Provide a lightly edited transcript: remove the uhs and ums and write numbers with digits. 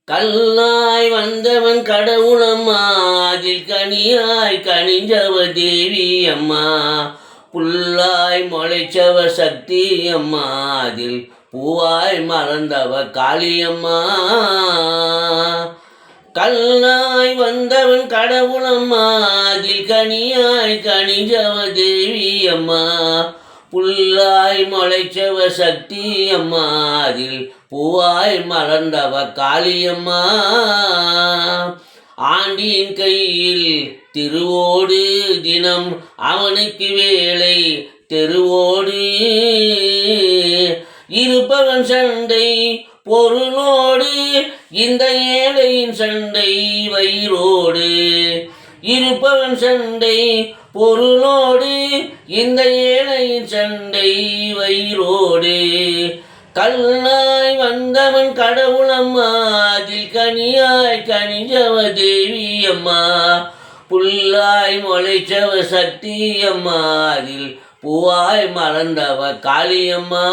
கல்லாய் வந்தவன் கடவுளம்மா, அதில் கனியாய் கனிஞ்சவ தேவி அம்மா. புல்லாய் முளைச்சவ சக்தி அம்மா, அதில் பூவாய் மலர்ந்தவ காளியம்மா. கல்லாய் வந்தவன் கடவுளம்மா, அதில் கனியாய் கனிஞ்சவ தேவி அம்மா. புல்லாய் முளைச்சவ சக்தி அம்மா, அதில் பூவாய் மலர்ந்தவ காளியம்மா. ஆண்டியின் கையில் திருவோடு தினம் அவனுக்கு வேலை தெருவோடு. இருப்பவன் சண்டை பொருளோடு, இந்த ஏழையின் சண்டை வயிறோடு. இருப்பவன் சண்டை பொருளோடு, இந்த ஏழையின் சண்டை வயிறோடு. கல்லாய் வந்தவன் கடவுளம்மா, அதில் கனியாய் கனிஞ்சவ தேவி அம்மா. புல்லாய் முளைச்சவ சக்தி அம்மா, அதில் பூவாய் மலர்ந்தவ காளியம்மா.